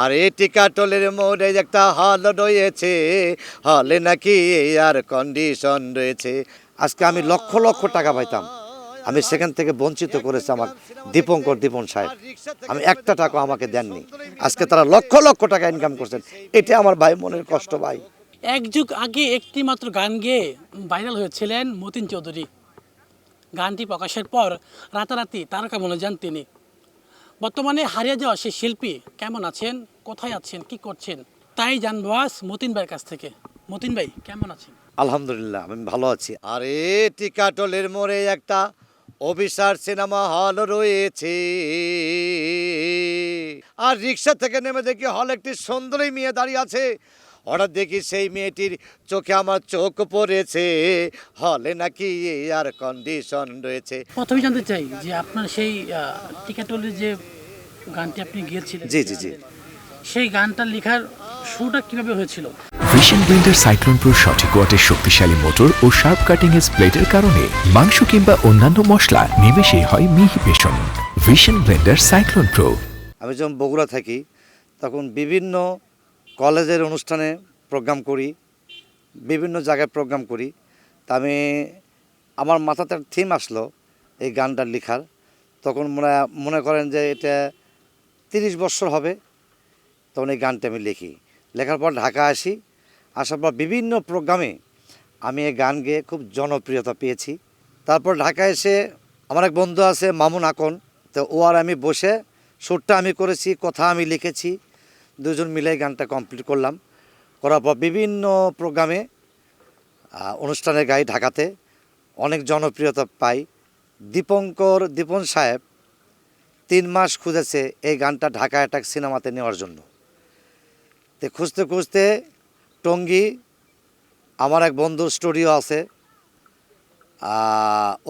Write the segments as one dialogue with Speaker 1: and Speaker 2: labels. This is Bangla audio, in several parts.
Speaker 1: আর এই টিকাটলের মোড়ে একটা হল রয়েছে, হলে নাকি এয়ার কন্ডিশন রয়েছে। আজকে আমি লক্ষ লক্ষ টাকা পাইতাম, আমি সেখান থেকে বঞ্চিত করেছে আমার দীপন সাহেব। আমি একটা টাকা আমাকে দেননি, আজকে তারা লক্ষ লক্ষ টাকা ইনকাম করছেন। এটা আমার ভাই মনের কষ্ট ভাই।
Speaker 2: এক যুগ আগে একটি মাত্র গান গেয়ে ভাইরাল হয়েছিলেন মতিন চৌধুরী। গানটি প্রকাশের পর রাতারাতি তারকা বনে যান তিনি। বর্তমানে হারিয়ে যাওয়া সেই শিল্পী কেমন আছেন, কোথায় আছেন, কি করছেন, তাই জানবো আজ মতিন ভাইয়ের কাছ থেকে। মতিন ভাই কেমন আছেন?
Speaker 1: আলহামদুলিল্লাহ আমি ভালো আছি। আরে টিকাটলের মোড়ে একটা অভিসার সিনেমা হল রয়েছে, আর রিক্সা থেকে নেমে দেখি হল একটি সুন্দরী মেয়ে দাঁড়িয়ে আছে। হঠাৎ দেখি সেই মেয়েটির চোখে আমার চোখ পড়েছে, হলে নাকি এয়ার কন্ডিশন রয়েছে।
Speaker 2: প্রথমে জানতে চাই যে আপনার সেই টিকাটলের যে গানটি আপনি গিয়েছিলেন,
Speaker 1: জি জি জি,
Speaker 2: সেই গানটা লেখার শুরুটা কিভাবে হয়েছিল?
Speaker 3: ভিশন ব্লেন্ডার সাইক্লোন প্রো সঠিক ওয়াটের শক্তিশালী মোটর ও শার্প কাটিং এজ প্লেটের কারণে মাংস কিংবা অন্যান্য মশলা নিমেষেই হয় মিহি বেসন। Vision blender Cyclone pro.
Speaker 1: আমি যখন বগুড়া থাকি তখন বিভিন্ন কলেজের অনুষ্ঠানে প্রোগ্রাম করি, বিভিন্ন জায়গায় প্রোগ্রাম করি। তা আমি আমার মাথাতে থিম আসলো এই গানটা লেখার, তখন মনে করেন যে এটা 30 বছর হবে। তখন এই গানটা আমি লিখি, লেখার পর ঢাকা আসি, আসার পর বিভিন্ন প্রোগ্রামে আমি এই গান গেয়ে খুব জনপ্রিয়তা পেয়েছি। তারপর ঢাকা এসে আমার এক বন্ধু আছে মামুন আকন, তো ও আর আমি বসে সুরটা আমি করেছি, কথা আমি লিখেছি, দুজন মিলে গানটা কমপ্লিট করলাম। করার পর বিভিন্ন প্রোগ্রামে অনুষ্ঠানে গাই, ঢাকাতে অনেক জনপ্রিয়তা পাই। দীপন সাহেব 3 মাস খুঁজেছে এই গানটা ঢাকা অ্যাটাক সিনেমাতে নেওয়ার জন্য। তো খুঁজতে খুঁজতে টঙ্গী আমার এক বন্ধুর স্টুডিও আছে,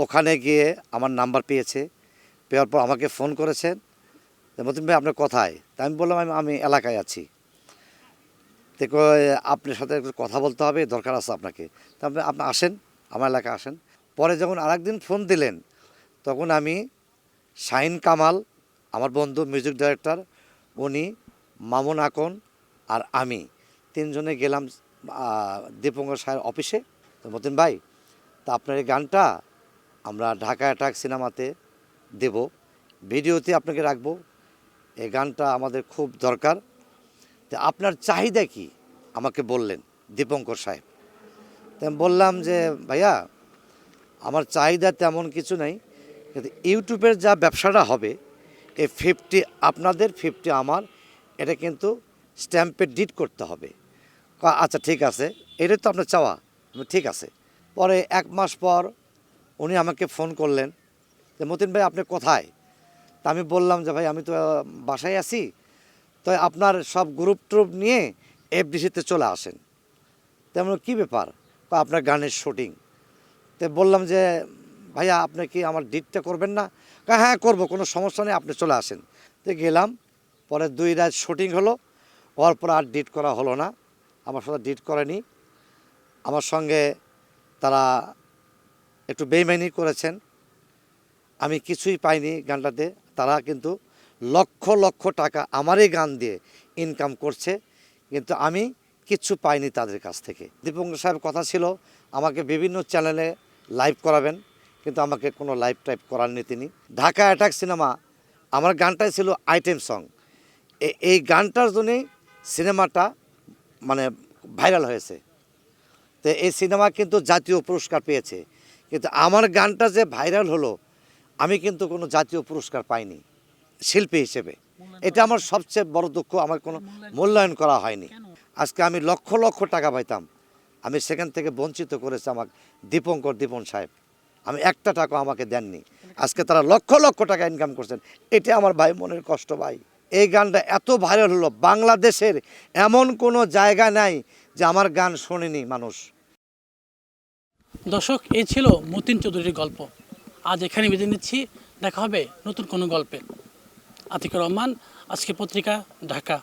Speaker 1: ওখানে গিয়ে আমার নাম্বার পেয়েছে, পেয়ার পর আমাকে ফোন করেছেন, মতিন ভাই আপনার কোথায়? তা আমি বললাম আমি এলাকায় আছি। তো আপনার সাথে একটু কথা বলতে হবে, দরকার আছে আপনাকে। তারপরে আপনি আসেন, আমার এলাকায় আসেন। পরে যখন আরেকদিন ফোন দিলেন, তখন আমি শাহিন কামাল আমার বন্ধু মিউজিক ডাইরেক্টর, উনি মামুন আকন আর আমি 3 জনে গেলাম দীপঙ্কর সাহের অফিসে। তো মতিন ভাই, তা আপনার এই গানটা আমরা ঢাকা অ্যাটাক সিনেমাতে দেব, ভিডিওতে আপনাকে রাখবো, এই গানটা আমাদের খুব দরকার। তো আপনার চাহিদা কি আমাকে বললেন দীপঙ্কর সাহেব। তো আমি বললাম যে ভাইয়া আমার চাহিদা তেমন কিছু নাই, কিন্তু ইউটিউবের যা ব্যবসাটা হবে এই 50 আপনাদের 50 আমার, এটা কিন্তু স্ট্যাম্পে ডিড করতে হবে। আচ্ছা ঠিক আছে, এটাই তো আপনার চাওয়া। ঠিক আছে। পরে 1 মাস পর উনি আমাকে ফোন করলেন যে মতিন ভাই আপনি কোথায়? তা আমি বললাম যে ভাই আমি তো বাসায় আছি, তো আপনার সব গ্রুপ ট্রুপ নিয়ে এফডিসিতে চলে আসেন। তেমন কী ব্যাপার? আপনার গানের শুটিং। তো বললাম যে ভাইয়া আপনি কি আমার ডিটটা করবেন না? হ্যাঁ করবো, কোনো সমস্যা নেই, আপনি চলে আসেন। তো গেলাম, পরে 2 রাত শুটিং হলো, হওয়ার পর আর ডিট করা হলো না, আমার সাথে ডিট করেনি। আমার সঙ্গে তারা একটু বেইমানি করেছেন, আমি কিছুই পাইনি গানটাতে। তারা কিন্তু লক্ষ লক্ষ টাকা আমার এই গান দিয়ে ইনকাম করছে, কিন্তু আমি কিচ্ছু পাইনি তাদের কাছ থেকে। দীপঙ্কর সাহেব কথা ছিল আমাকে বিভিন্ন চ্যানেলে লাইভ করাবেন, কিন্তু আমাকে কোনো লাইভ টাইপ করাননি তিনি। ঢাকা অ্যাটাক সিনেমা আমার গানটাই ছিল আইটেম সং, এই গানটার জন্যই সিনেমাটা মানে ভাইরাল হয়েছে। তো এই সিনেমা কিন্তু জাতীয় পুরস্কার পেয়েছে, কিন্তু আমার গানটা যে ভাইরাল হলো আমি কিন্তু কোনো জাতীয় পুরস্কার পাইনি শিল্পী হিসেবে। এটা আমার সবচেয়ে বড় দুঃখ, আমার কোনো মূল্যায়ন করা হয়নি। আজকে আমি লক্ষ লক্ষ টাকা পাইতাম, আমি সেখান থেকে বঞ্চিত করেছে আমার দীপন সাহেব। আমি একটা টাকা আমাকে দেননি, আজকে তারা লক্ষ লক্ষ টাকা ইনকাম করছেন। এটা আমার ভাই মনের কষ্ট ভাই। এই গানটা এত ভাইরাল হলো, বাংলাদেশের এমন কোনো জায়গা নাই যে আমার গান শোনেনি মানুষ।
Speaker 2: দর্শক, এই ছিল মতিন চৌধুরীর গল্প। আজ এখানে বিদায় নিচ্ছি, দেখা হবে নতুন কোনো গল্পে। আতিকুর রহমান, আজকে পত্রিকা, ঢাকা।